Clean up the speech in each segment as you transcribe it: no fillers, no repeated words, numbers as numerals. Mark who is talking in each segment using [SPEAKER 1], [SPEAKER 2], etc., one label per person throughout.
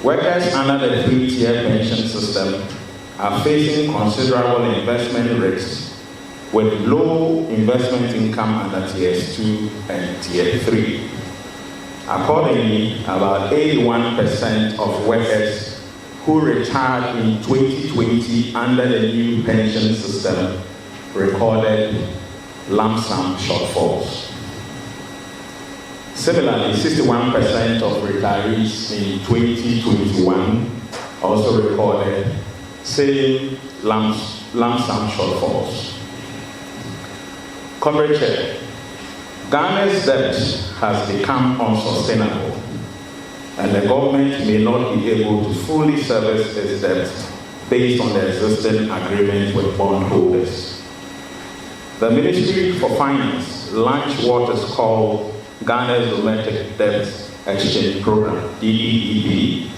[SPEAKER 1] Workers under the three-tier pension system are facing considerable investment risks with low investment income under Tiers 2 and Tier 3. Accordingly, about 81% of workers who retired in 2020 under the new pension system recorded lump sum shortfalls. Similarly, 61% of retirees in 2021 also recorded same lump sum shortfalls. Comrade Chair, Ghana's debt has become unsustainable, and the government may not be able to fully service its debt based on the existing agreement with bondholders. The Ministry for Finance launched what is called Ghana's Domestic Debt Exchange Program, DDEP,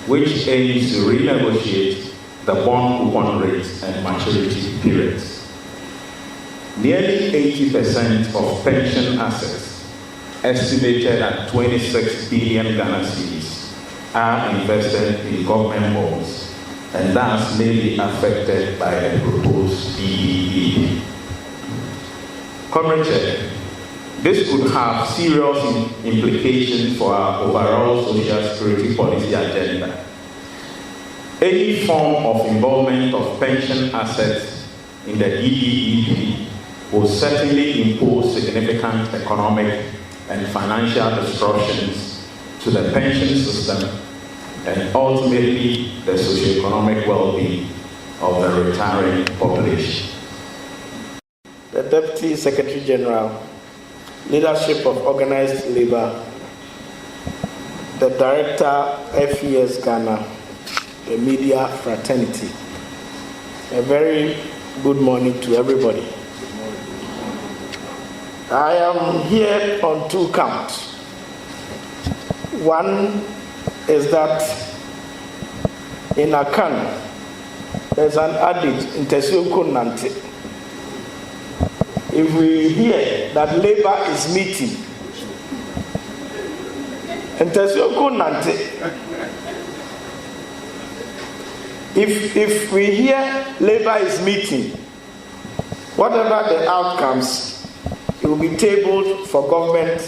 [SPEAKER 1] which aims to renegotiate the bond coupon rates and maturity periods. Nearly 80% of pension assets, estimated at 26 billion Ghana cedis, are invested in government bonds and thus may be affected by the proposed DDEP. Comrade Chair, this could have serious implications for our overall social security policy agenda. Any form of involvement of pension assets in the DDEP will certainly impose significant economic and financial disruptions to the pension system and ultimately the socioeconomic well-being of the retiring population.
[SPEAKER 2] The Deputy Secretary General, Leadership of Organized Labor, the Director, FES Ghana, the media fraternity. A very good morning to everybody. I am here on two counts. One is that in Akan, there's an adage in Tesoko Nante. If we hear that labor is meeting, in Tesoko Nante, if we hear labor is meeting, whatever the outcomes, it will be tabled for government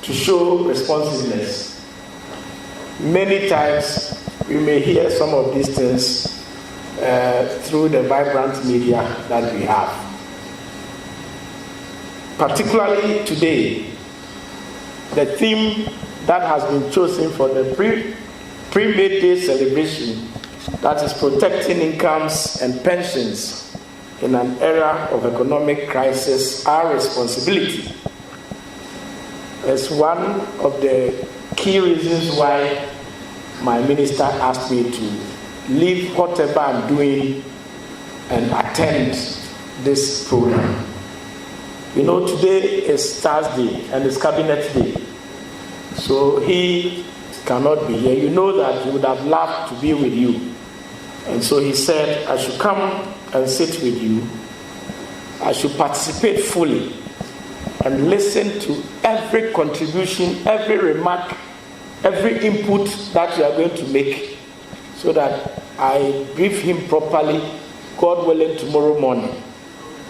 [SPEAKER 2] to show responsiveness. Many times we may hear some of these things through the vibrant media that we have. Particularly today, the theme that has been chosen for the pre-May Day celebration, that is protecting incomes and pensions in an era of economic crisis, our responsibility, is one of the key reasons why my minister asked me to leave whatever I'm doing and attend this program. You know, today is Thursday and it's Cabinet Day, so he cannot be here. You know that he would have loved to be with you, and so he said I should come and sit with you. I should participate fully and listen to every contribution, every remark, every input that you are going to make, so that I brief him properly, God willing, tomorrow morning.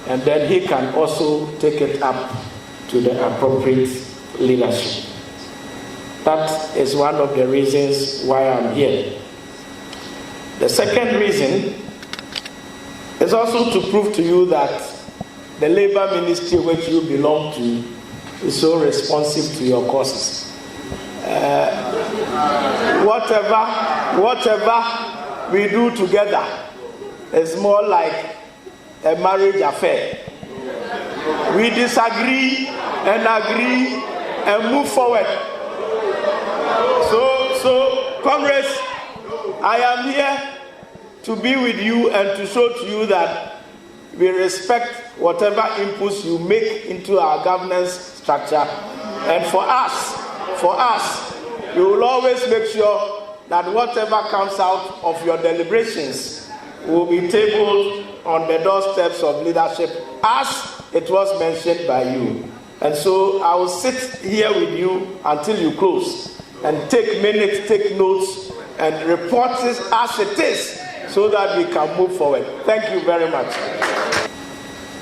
[SPEAKER 2] And then he can also take it up to the appropriate leadership. That is one of the reasons why I'm here. The second reason is also to prove to you that the labor ministry which you belong to is so responsive to your causes. Whatever we do together is more like a marriage affair. We disagree and agree and move forward. So, comrades, I am here to be with you and to show to you that we respect whatever inputs you make into our governance structure. And for us, we will always make sure that whatever comes out of your deliberations will be tabled on the doorsteps of leadership, as it was mentioned by you. And so I will sit here with you until you close and take minutes, take notes, and report it as it is so that we can move forward. Thank you very much.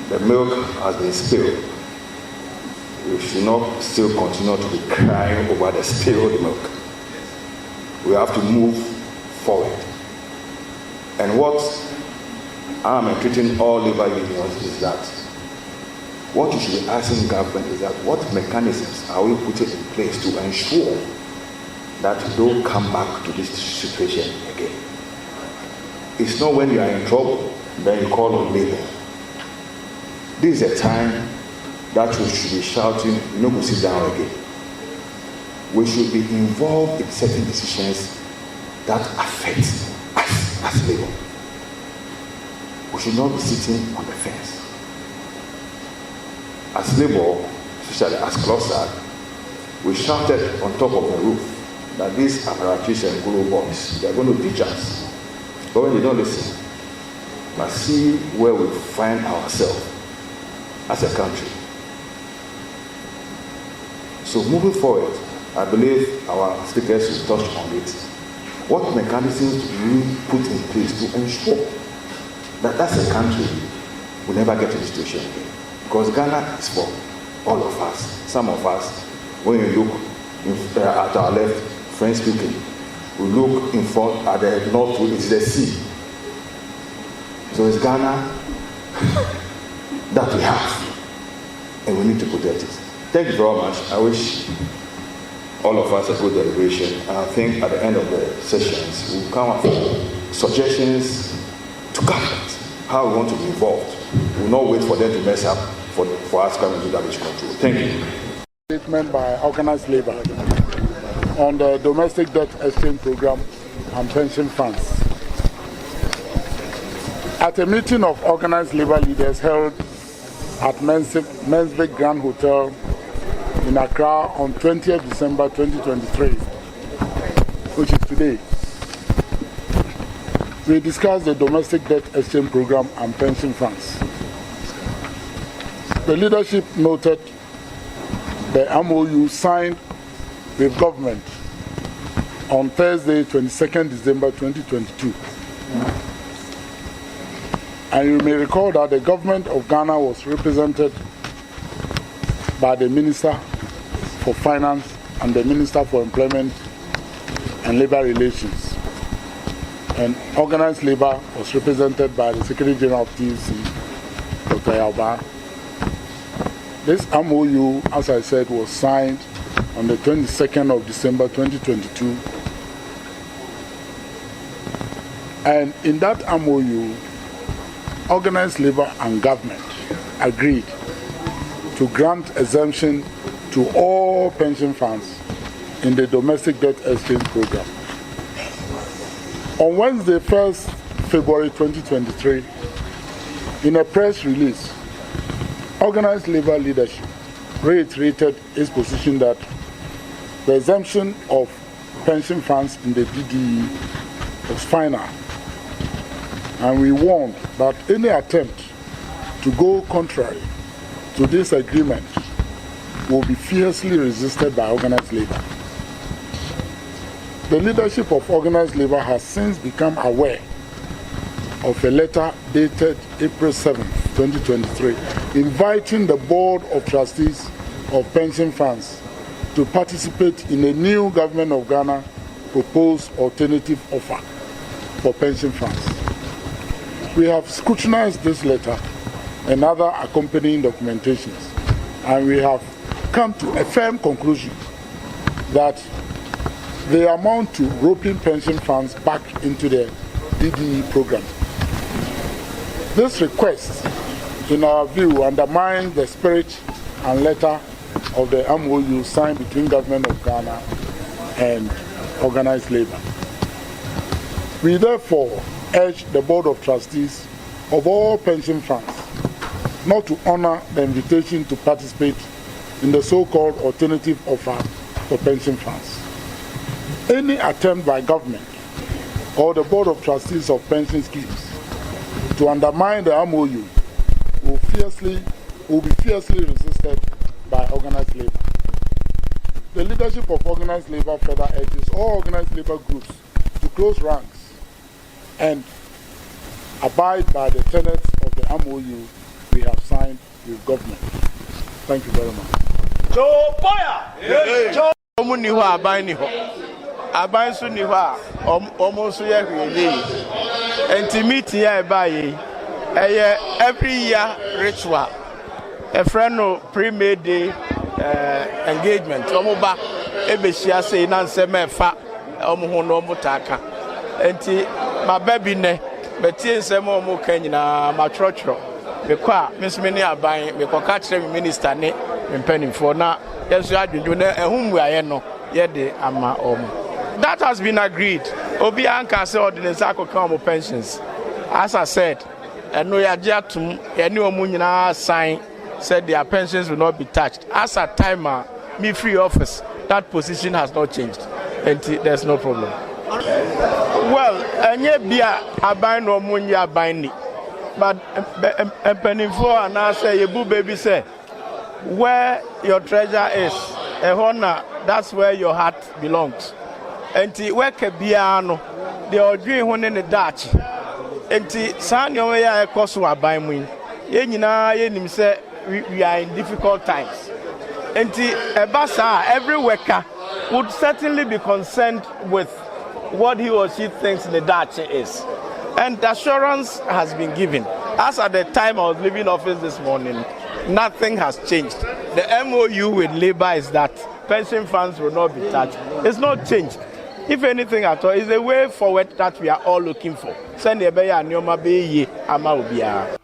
[SPEAKER 3] The milk has been spilled. We should not still continue to be crying over the spilled milk. We have to move forward. And what I'm entreating all labor unions is that what you should be asking government is that what mechanisms are we putting in place to ensure that we don't come back to this situation again. It's not when you are in trouble that you call on labor. This is a time that we should be shouting, no go sit down again. We should be involved in certain decisions that affect us as labor. We should not be sitting on the fence. As labor, especially as cluster, we shouted on top of the roof that these apparatus and guru boys, they are going to teach us. But when they don't listen, we must see where we find ourselves as a country. So moving forward, I believe our speakers will touch on it. What mechanisms do we put in place to ensure that as a country we never get to this situation again? Because Ghana is for all of us. Some of us, when you look at our left, French speaking, we look in front at the north, it's the sea. So it's Ghana that we have, and we need to protect it. Thank you very much. I wish all of us a good deliberation. And I think at the end of the sessions, we'll come up with suggestions to government, how we want to be involved. We will not wait for them to mess up for us coming to damage control. Thank you.
[SPEAKER 4] Statement by organized labor on the domestic debt exchange program and pension funds. At a meeting of organized labor leaders held at Mensvik Grand Hotel in Accra on 20th December 2023, which is today, we discussed the domestic debt exchange program and pension funds. The leadership noted the MOU signed with government on Thursday, 22nd December 2022. And you may recall that the government of Ghana was represented by the Minister for Finance and the Minister for Employment and Labor Relations. And organized labor was represented by the Secretary General of TUC, Dr. Yalba. This MOU, as I said, was signed on the 22nd of December 2022. And in that MOU, organized labor and government agreed to grant exemption to all pension funds in the domestic debt exchange program. On Wednesday, 1st February 2023, in a press release, organized labor leadership reiterated its position that the exemption of pension funds in the DDE was final. And we warned that any attempt to go contrary to this agreement will be fiercely resisted by organized labor. The leadership of organized labor has since become aware of a letter dated April 7, 2023, inviting the Board of Trustees of Pension Funds to participate in a new Government of Ghana proposed alternative offer for pension funds. We have scrutinized this letter and other accompanying documentations, and we have come to a firm conclusion that they amount to roping pension funds back into the DDE program. This request, in our view, undermines the spirit and letter of the MOU signed between Government of Ghana and organized labor. We therefore urge the Board of Trustees of all pension funds not to honor the invitation to participate in the so-called alternative offer for pension funds. Any attempt by government or the Board of Trustees of pension schemes to undermine the MOU will be fiercely resisted by organized labor. The leadership of organized labor further urges all organized labor groups to close ranks and abide by the tenets of the MOU we have signed with government. Thank you very much.
[SPEAKER 2] Joe Boya! Joe Muniho Abaniho. Abansu Niha, almost every and to meet here by every year ritual. A friend of pre-made day engagement. Omoba, Ebeshia say, Nanse Mefa, Omohono Mutaka. And my baby ne, but Tinsemo Mokena, my trotro. Because Miss Many are buying, because catch them minister ne, in penny for now. Yes, I do know whom we are no, yet they are my own. That has been agreed. Obianka said ordinance come pensions. As I said, and no yajatum, and no munina sign said their pensions will not be touched. As a timer, me free office, that position has not changed. And there's no problem. Well, and yet be a bind no munya binding. But a penny for and I say, you baby say, where your treasure is, a honor, that's where your heart belongs. And where Kabiano, the Audrey one in the Dutch. And San Yomea Kosua by me. Yenina, Yenim say, we are in difficult times. And Ebasa, every worker would certainly be concerned with what he or she thinks the Dutch is. And the assurance has been given. As at the time I was leaving office this morning, nothing has changed. The MOU with Labour is that pension funds will not be touched. It's not changed. If anything at all, it's a way forward that we are all looking for. Send a beya nyoma be ye ama ubia.